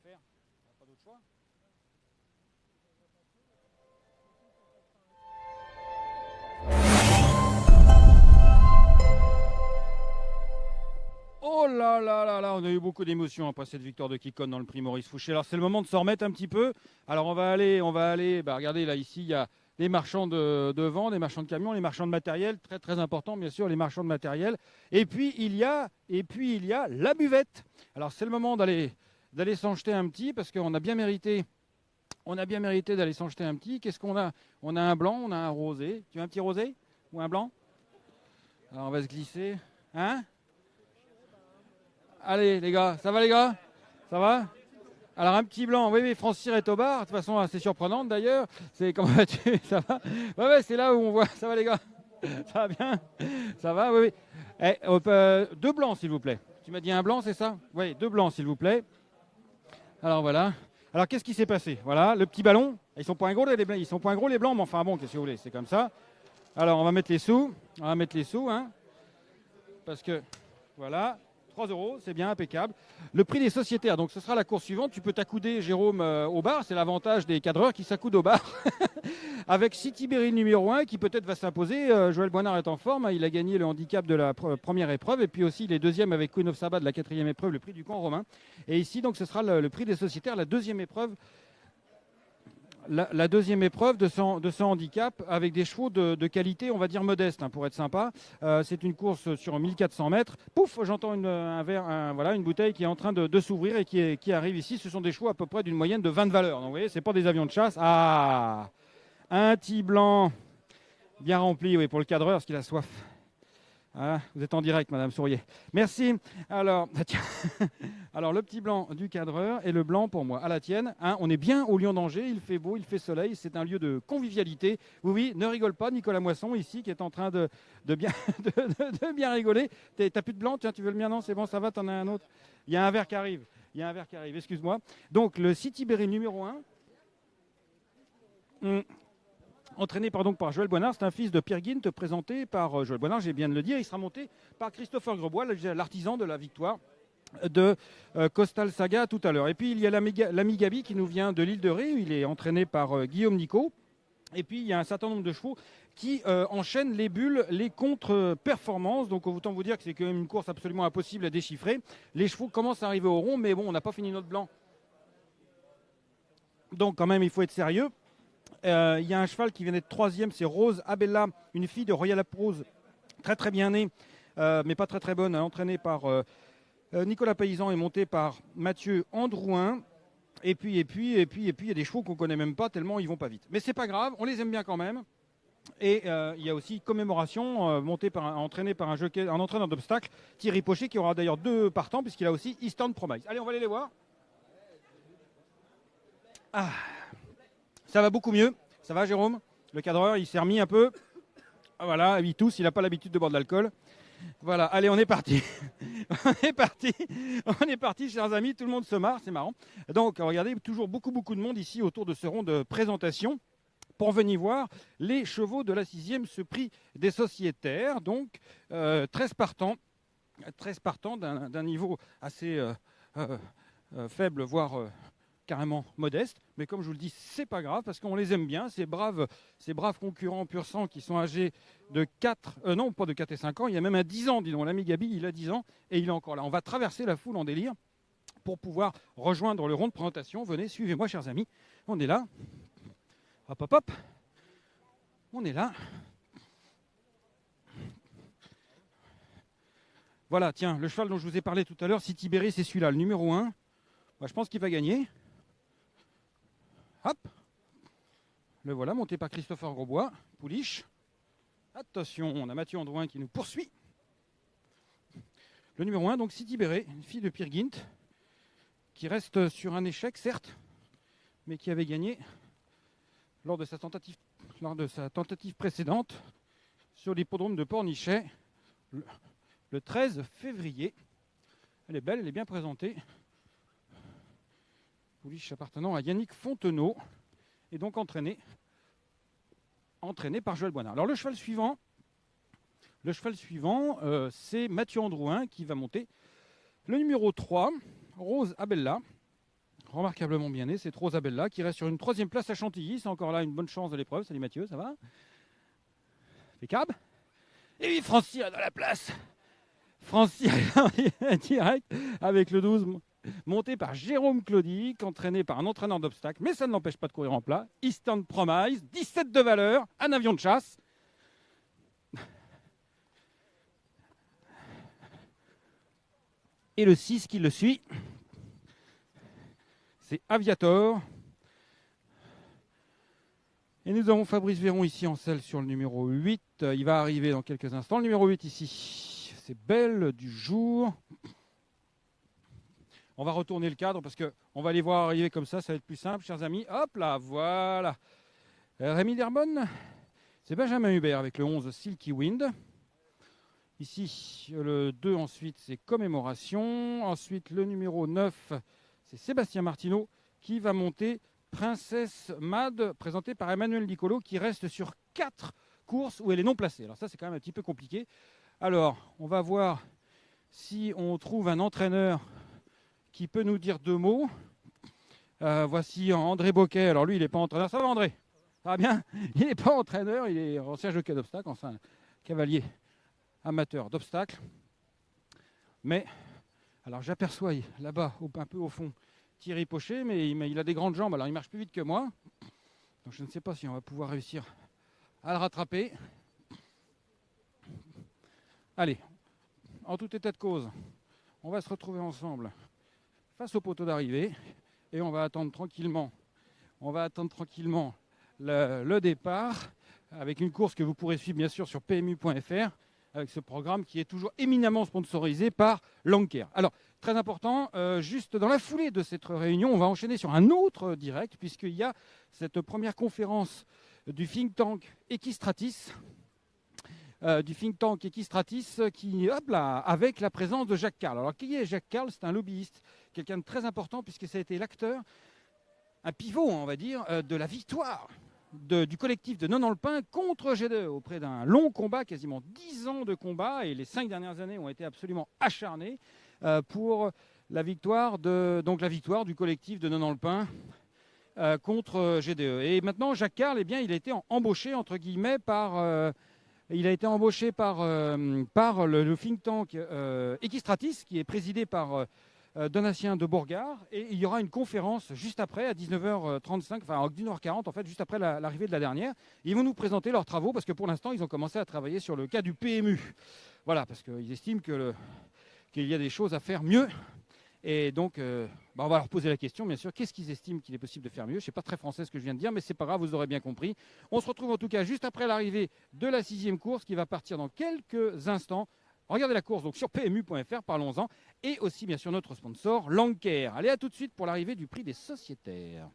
faire. On n'a pas d'autre choix. Oh là là là là, on a eu beaucoup d'émotions après cette victoire de Kikon dans le prix Maurice Fouché. Alors c'est le moment de s'en remettre un petit peu. Alors on va aller, regardez là ici il y a les marchands de vent, les marchands de camions, les marchands de matériel, très très important bien sûr, les marchands de matériel. Et puis il y a la buvette. Alors c'est le moment d'aller s'en jeter un petit parce qu'on a bien mérité. On a bien mérité d'aller s'en jeter un petit. Qu'est-ce qu'on a? On a un blanc, on a un rosé. Tu veux un petit rosé ou un blanc? Alors on va se glisser. Hein? Allez les gars, ça va les gars? Ça va? Alors un petit blanc, oui, France Cyr est au bar, de toute façon assez surprenante d'ailleurs. C'est comment vas-tu? Ça va? Ouais, c'est là où on voit. Ça va les gars? Ça va bien? Ça va? Oui, oui. Deux blancs s'il vous plaît. Tu m'as dit un blanc, c'est ça? Oui, deux blancs s'il vous plaît. Alors voilà. Alors qu'est-ce qui s'est passé? Voilà, le petit ballon. Ils sont pas gros les blancs, ils sont pas gros les blancs, mais enfin bon, qu'est-ce que vous voulez? C'est comme ça. Alors on va mettre les sous. On va mettre les sous, hein. Parce que voilà. 3 euros, c'est bien, impeccable. Le prix des sociétaires, donc ce sera la course suivante. Tu peux t'accouder, Jérôme, au bar. C'est l'avantage des cadreurs qui s'accoudent au bar. Avec City Berry numéro 1, qui peut-être va s'imposer. Joël Boinard est en forme. Il a gagné le handicap de la première épreuve. Et puis aussi, il est deuxième avec Queen of Saba de la quatrième épreuve, le prix du camp romain. Et ici, donc, ce sera le prix des sociétaires, la deuxième épreuve. La deuxième épreuve de ce handicap avec des chevaux de qualité, on va dire modeste, hein, pour être sympa. C'est une course sur 1400 mètres. Pouf, j'entends une bouteille qui est en train de s'ouvrir et qui arrive ici. Ce sont des chevaux à peu près d'une moyenne de 20 valeurs. Donc vous voyez, ce n'est pas des avions de chasse. Ah, un petit blanc bien rempli, oui, pour le cadreur, parce qu'il a soif. Ah, vous êtes en direct, Madame Sourier. Merci. Alors, tiens. Alors, le petit blanc du cadreur et le blanc pour moi. À la tienne. Hein, on est bien au Lion d'Angers. Il fait beau, il fait soleil. C'est un lieu de convivialité. Oui, oui, ne rigole pas, Nicolas Moisson, ici, qui est en train de bien, de bien rigoler. T'as plus de blanc? Tiens, tu veux le mien? Non, c'est bon, ça va, t'en as un autre. Il y a un verre qui arrive. Excuse-moi. Donc, le City Berry numéro 1. Entraîné par Joël Boinard, c'est un fils de Pierre Guinte, présenté par Joël Boinard, j'ai bien de le dire. Il sera monté par Christopher Grebois, l'artisan de la victoire de Coastal Saga tout à l'heure. Et puis il y a l'ami Gabi qui nous vient de l'île de Ré, il est entraîné par Guillaume Nico. Et puis il y a un certain nombre de chevaux qui enchaînent les bulles, les contre-performances. Donc autant vous dire que c'est quand même une course absolument impossible à déchiffrer. Les chevaux commencent à arriver au rond, mais bon, on n'a pas fini notre blanc. Donc quand même, il faut être sérieux. Il y a un cheval qui vient d'être troisième, c'est Rose Abella, une fille de Royal Aprose, très très bien née, mais pas très très bonne, entraînée par Nicolas Paysan et montée par Mathieu Androuin. Et puis, il y a des chevaux qu'on ne connaît même pas tellement ils vont pas vite. Mais c'est pas grave, on les aime bien quand même. Et il y a aussi commémoration entraînée par un entraîneur d'obstacles, Thierry Pochet, qui aura d'ailleurs 2 partants puisqu'il a aussi Eastern Promise. Allez, on va aller les voir. Ah. Ça va beaucoup mieux. Ça va, Jérôme? Le cadreur, il s'est remis un peu. Ah, voilà, il tousse, il n'a pas l'habitude de boire de l'alcool. Voilà, allez, on est parti. On est parti, chers amis. Tout le monde se marre, c'est marrant. Donc, regardez, toujours beaucoup de monde ici autour de ce rond de présentation pour venir voir les chevaux de la 6e, ce prix des sociétaires. Donc, 13 partants d'un niveau assez faible, voire carrément modeste, mais comme je vous le dis, c'est pas grave parce qu'on les aime bien, ces braves concurrents pur sang qui sont âgés de 4, non pas de 4 et 5 ans, il y a même un 10 ans, dis donc, l'ami Gabi, il a 10 ans et il est encore là. On va traverser la foule en délire pour pouvoir rejoindre le rond de présentation. Venez, suivez-moi, chers amis, on est là. Hop, hop, hop. On est là. Voilà, tiens, le cheval dont je vous ai parlé tout à l'heure, City Berry, c'est celui-là, le numéro 1. Bah, je pense qu'il va gagner. Hop, le voilà, monté par Christopher Grosbois, pouliche. Attention, on a Mathieu Androuin qui nous poursuit. Le numéro 1, donc City Berry, une fille de Pierre Guinte, qui reste sur un échec, certes, mais qui avait gagné lors de sa tentative précédente sur l'hippodrome de Pornichet le 13 février. Elle est belle, elle est bien présentée. Pouliche appartenant à Yannick Fontenot, et donc entraîné par Joël Boinard. Alors le cheval suivant, c'est Mathieu Androuin qui va monter. Le numéro 3, Rose Abella, remarquablement bien né, c'est Rosabella qui reste sur une 3e place à Chantilly. C'est encore là une bonne chance de l'épreuve. Salut Mathieu, ça va? Impeccable. Et oui, Francie est dans la place. Francie est direct avec le 12 monté par Jérôme Claudic, entraîné par un entraîneur d'obstacles, mais ça ne l'empêche pas de courir en plat. Eastern Promise, 17 de valeur, un avion de chasse. Et le 6 qui le suit, c'est Aviator. Et nous avons Fabrice Véron ici en selle sur le numéro 8. Il va arriver dans quelques instants. Le numéro 8 ici, c'est Belle du jour. On va retourner le cadre parce qu'on va les voir arriver comme ça va être plus simple, chers amis. Hop là, voilà. Rémi Derbonne, c'est Benjamin Hubert avec le 11 Silky Wind. Ici, le 2 ensuite, c'est Commémoration. Ensuite, le numéro 9, c'est Sébastien Martineau qui va monter Princesse Mad, présentée par Emmanuel Nicolo, qui reste sur 4 courses où elle est non placée. Alors ça, c'est quand même un petit peu compliqué. Alors, on va voir si on trouve un entraîneur qui peut nous dire 2 mots. Voici André Boquet. Alors lui, il n'est pas entraîneur. Ça va, André? Ça va bien? Il n'est pas entraîneur, il est ancien jockey d'obstacles, ancien cavalier amateur d'obstacles. Mais, alors j'aperçois là-bas, un peu au fond, Thierry Pochet, mais il a des grandes jambes, alors il marche plus vite que moi. Donc je ne sais pas si on va pouvoir réussir à le rattraper. Allez, en tout état de cause, on va se retrouver ensemble face au poteau d'arrivée et on va attendre tranquillement. Le départ avec une course que vous pourrez suivre bien sûr sur PMU.fr avec ce programme qui est toujours éminemment sponsorisé par Lanker. Alors, très important, juste dans la foulée de cette réunion, on va enchaîner sur un autre direct puisqu'il y a cette première conférence du think tank Equistratis, qui, hop là, avec la présence de Jacques Carle. Alors, qui est Jacques Carle? C'est un lobbyiste, quelqu'un de très important puisque ça a été l'acteur, un pivot, on va dire, de la victoire du collectif de Nonanlepin contre G2 auprès d'un long combat, quasiment 10 ans de combat, et les 5 dernières années ont été absolument acharnées pour la victoire du collectif de Nonanlepin contre G2. Et maintenant, Jacques Carle, eh bien, il a été embauché, entre guillemets, par le think tank Equistratis, qui est présidé par Donatien de Bourgard, et il y aura une conférence juste après, à 19h35, enfin à 19h40 en fait, juste après l'arrivée de la dernière. Ils vont nous présenter leurs travaux, parce que pour l'instant, ils ont commencé à travailler sur le cas du PMU. Voilà, parce qu'ils estiment qu'il y a des choses à faire mieux. Et donc, on va leur poser la question, bien sûr, qu'est-ce qu'ils estiment qu'il est possible de faire mieux? Je sais pas très français ce que je viens de dire, mais c'est pas grave, vous aurez bien compris. On se retrouve en tout cas juste après l'arrivée de la 6e course qui va partir dans quelques instants. Regardez la course donc sur PMU.fr, parlons-en. Et aussi, bien sûr, notre sponsor, Lanker. Allez, à tout de suite pour l'arrivée du prix des sociétaires.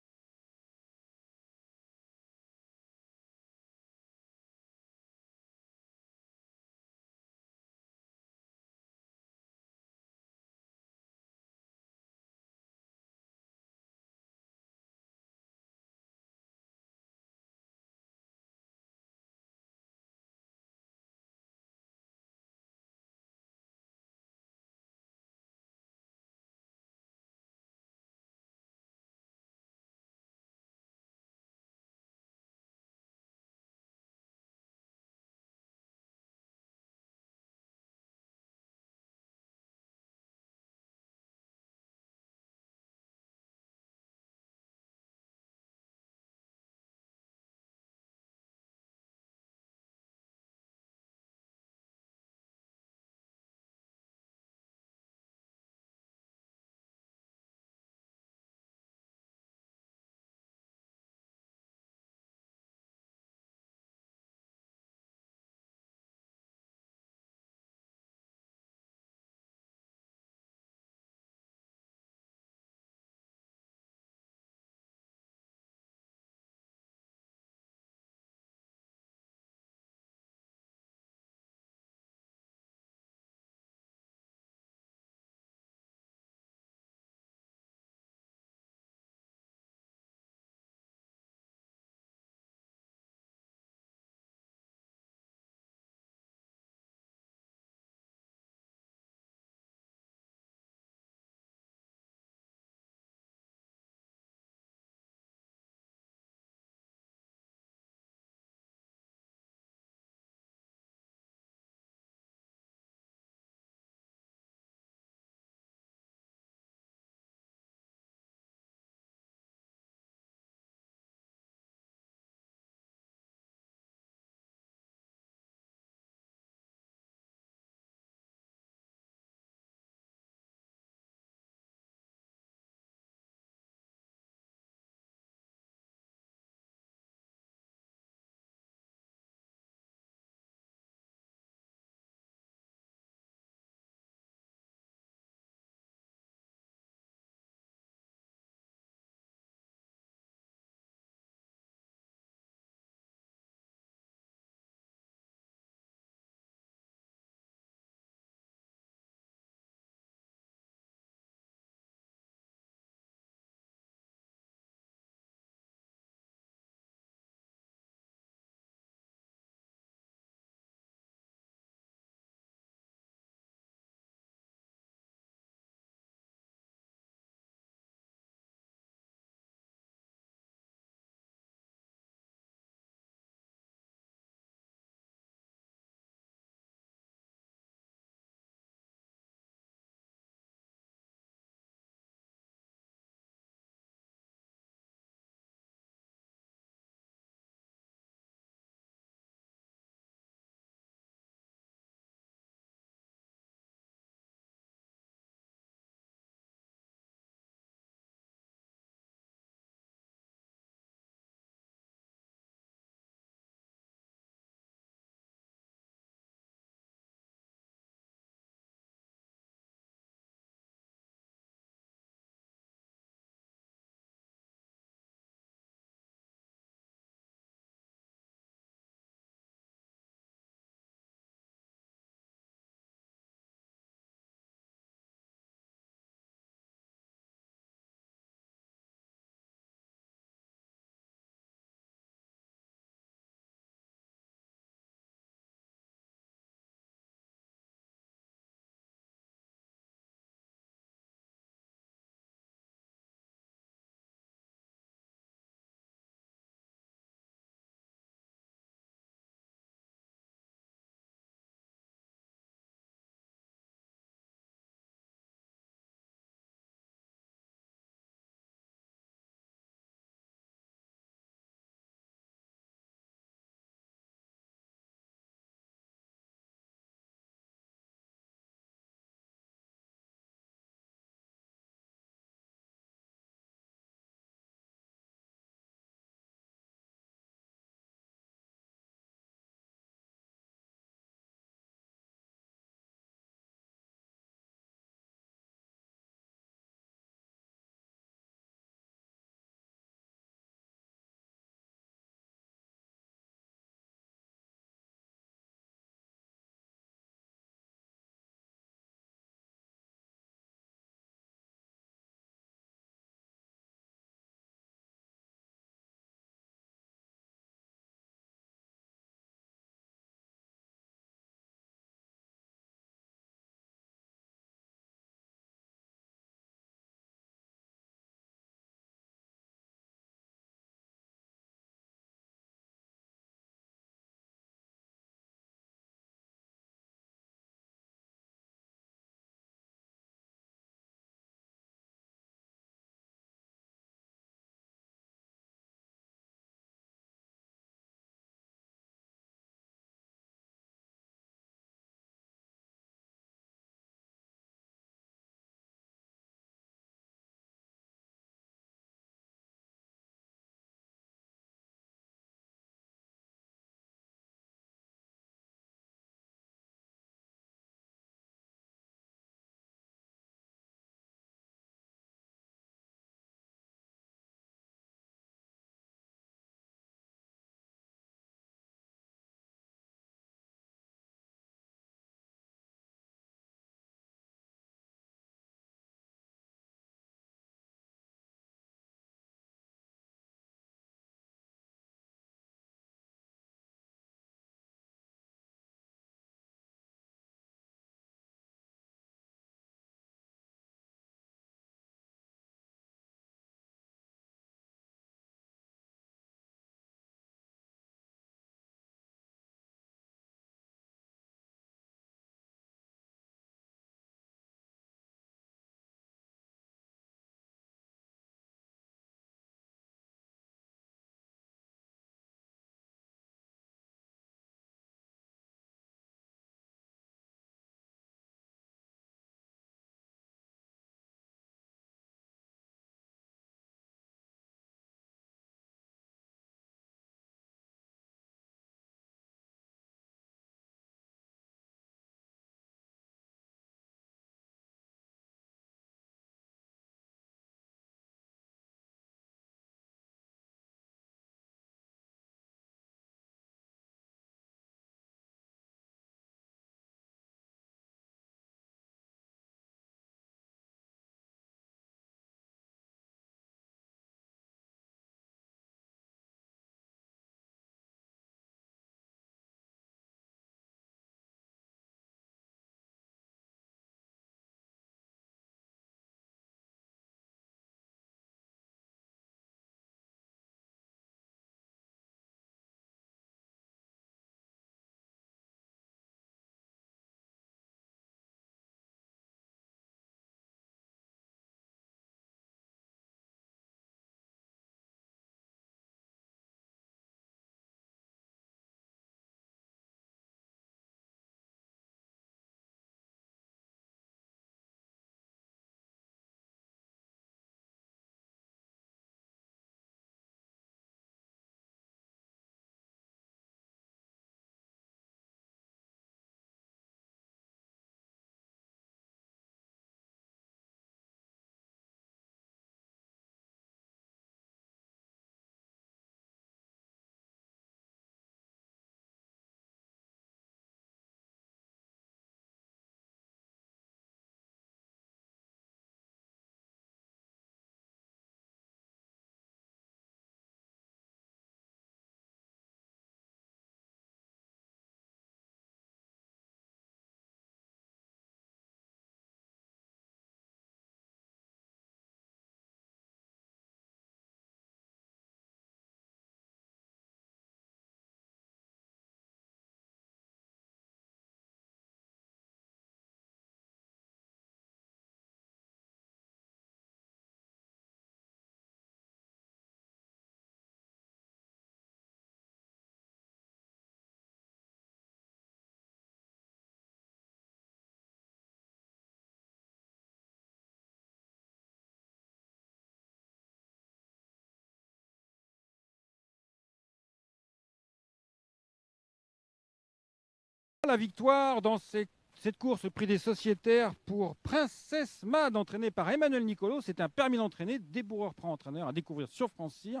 la victoire dans cette course au prix des sociétaires pour Princesse Mad, entraînée par Emmanuel Nicolo. C'est un permis d'entraîner, débourreur prend entraîneur à découvrir sur France Cyr,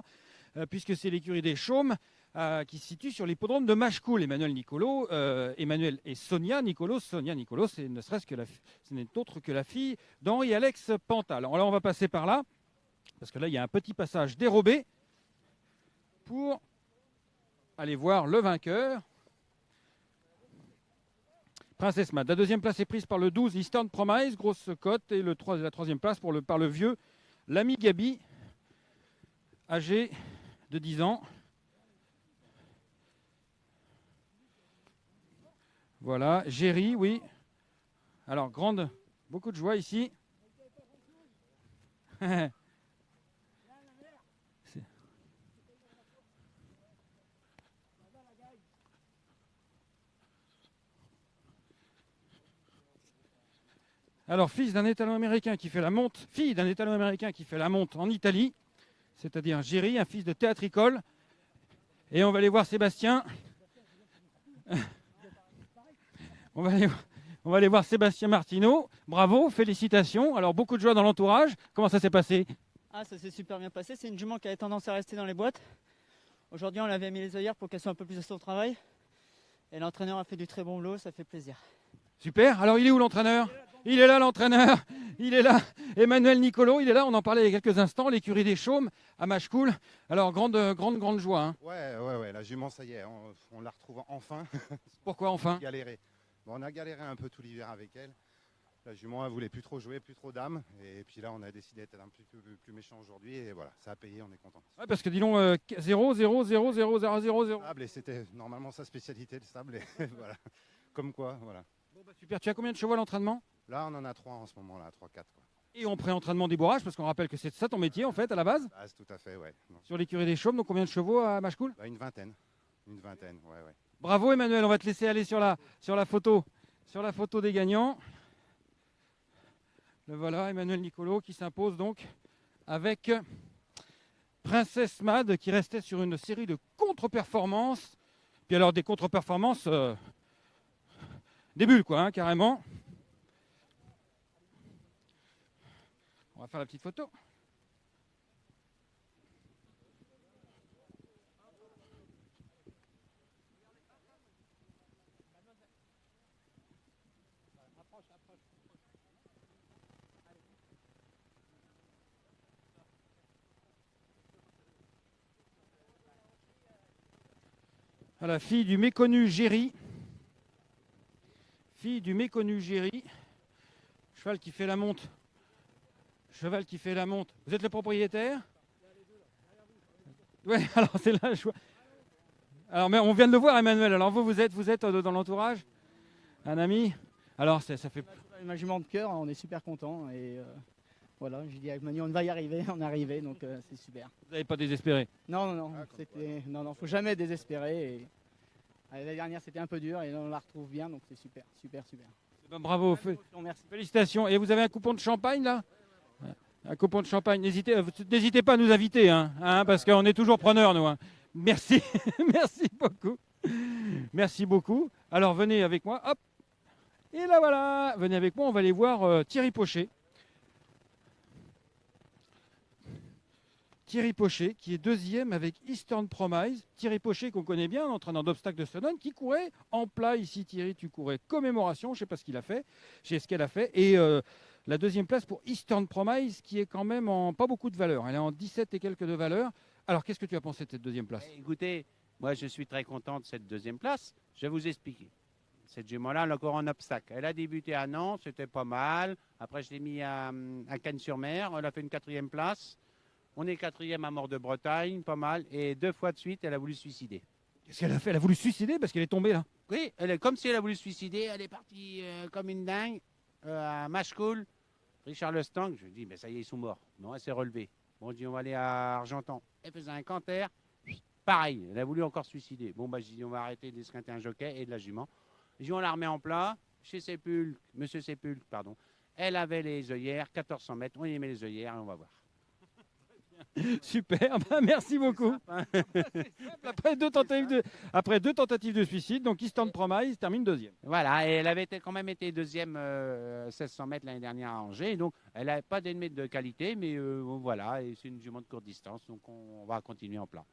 puisque c'est l'écurie des Chaumes qui se situe sur l'hippodrome de Machecoul. Emmanuel Nicolo, Emmanuel et Sonia Nicolo. Sonia Nicolo, ce n'est autre que la fille d'Henri-Alex Pantal. Alors là, on va passer par là, parce que là, il y a un petit passage dérobé pour aller voir le vainqueur. Princesse Mad. La deuxième place est prise par le 12 Eastern Promise, grosse cote, et la troisième place par le vieux l'ami Gabi, âgé de 10 ans. Voilà, Géry, oui. Alors, beaucoup de joie ici. Alors, fille d'un Italo-américain qui fait la monte en Italie, c'est-à-dire Géry, un fils de théâtricole. Et on va aller voir Sébastien. On va aller voir Sébastien Martineau. Bravo, félicitations. Alors, beaucoup de joie dans l'entourage. Comment ça s'est passé? Ah, ça s'est super bien passé. C'est une jument qui avait tendance à rester dans les boîtes. Aujourd'hui, on l'avait mis les œillères pour qu'elle soit un peu plus à son travail. Et l'entraîneur a fait du très bon boulot, ça fait plaisir. Super. Alors, il est où l'entraîneur? Il est là, l'entraîneur. Il est là. Emmanuel Nicolo, il est là. On en parlait il y a quelques instants. L'écurie des Chaumes à Machecoul. Alors, grande joie. Hein. Ouais. La jument, ça y est, on la retrouve enfin. Pourquoi enfin? On a galéré un peu tout l'hiver avec elle. La jument, elle voulait plus trop jouer, plus trop d'âme. Et puis là, on a décidé d'être un petit peu plus méchant aujourd'hui. Et voilà, ça a payé, on est content. Ouais, parce que dis donc, 0, 0, 0, 0, 0, 0, 0. Sable, et c'était normalement sa spécialité, le sable. Et voilà. Comme quoi, voilà. Bon, bah, super. Tu as combien de chevaux à l'entraînement? Là, on en a 3 en ce moment, là, 3, 4. Quoi. Et en pré-entraînement débourrage, parce qu'on rappelle que c'est ça ton métier, en fait, à la base? Tout à fait, ouais. Sur l'écurie des Chaumes, donc combien de chevaux à Machecoul? Une vingtaine, ouais. Bravo Emmanuel, on va te laisser aller sur la photo des gagnants. Le voilà, Emmanuel Nicolo qui s'impose donc avec Princesse Mad qui restait sur une série de contre-performances. Puis alors des contre-performances, des bulles quoi, hein, carrément. On va faire la petite photo. Voilà, fille du méconnu Géry. Cheval qui fait la monte. Vous êtes le propriétaire? Oui, alors c'est là. Alors, mais on vient de le voir, Emmanuel. Alors vous êtes dans l'entourage? Un ami? Alors ça fait. Ma jument de cœur, on est super contents. Et voilà, j'ai dit avec Manu, on va y arriver. On est arrivé, donc c'est super. Vous n'avez pas désespéré? Non, faut jamais désespérer. Et la dernière, c'était un peu dur et là, on la retrouve bien, donc c'est super. Ben, bravo, Merci. félicitations. Et vous avez un coupon de champagne là? Un coupon de champagne. N'hésitez pas à nous inviter, parce qu'on est toujours preneurs, nous. Hein. Merci, merci beaucoup. Alors venez avec moi, hop. Et là voilà, venez avec moi, on va aller voir Thierry Pochet. Thierry Pochet, qui est deuxième avec Eastern Promise. Thierry Pochet, qu'on connaît bien, entraîneur d'obstacles de Stonon, qui courait en plat ici. Thierry, tu courais commémoration, je ne sais pas ce qu'il a fait, je sais ce qu'elle a fait. Et la deuxième place pour Eastern Promise, qui est quand même en pas beaucoup de valeur. Elle est en 17 et quelques de valeur. Alors, qu'est-ce que tu as pensé de cette deuxième place? Écoutez, moi je suis très content de cette deuxième place. Je vais vous expliquer. Cette jument-là, elle a encore en obstacle. Elle a débuté à Nantes, c'était pas mal. Après, je l'ai mis à Cannes-sur-Mer. Elle a fait une 4e place. On est 4e à Mort-de-Bretagne, pas mal. Et 2 fois de suite, elle a voulu se suicider. Qu'est-ce qu'elle a fait? Elle a voulu se suicider parce qu'elle est tombée là. Oui, elle est comme si elle a voulu se suicider. Elle est partie comme une dingue à Machecoul. Richard Lestang, je lui dis, mais ça y est, ils sont morts. Non, elle s'est relevée. Bon, je dis, on va aller à Argentan. Elle faisait un canter. Pareil, elle a voulu encore se suicider. Bon, je dis, on va arrêter d'esquinter un jockey et de la jument. Je dis, on la remet en plat. Chez Monsieur Sépulcre, pardon. Elle avait les œillères, 1400 mètres. On y met les œillères et on va voir. Super, ben, merci beaucoup. Après deux tentatives de suicide, donc Easton Promise termine deuxième. Voilà, et elle avait quand même été deuxième 1600 mètres l'année dernière à Angers. Donc, elle n'a pas d'ennemi de qualité, mais voilà, et c'est une jument de courte distance. Donc, on va continuer en plat.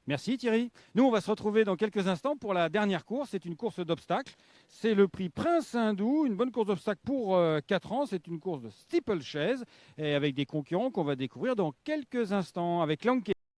Merci Thierry. Nous, on va se retrouver dans quelques instants pour la dernière course. C'est une course d'obstacles. C'est le prix Prince Hindou, une bonne course d'obstacles pour 4 ans. C'est une course de steeplechase et avec des concurrents qu'on va découvrir dans quelques instants avec Lanke.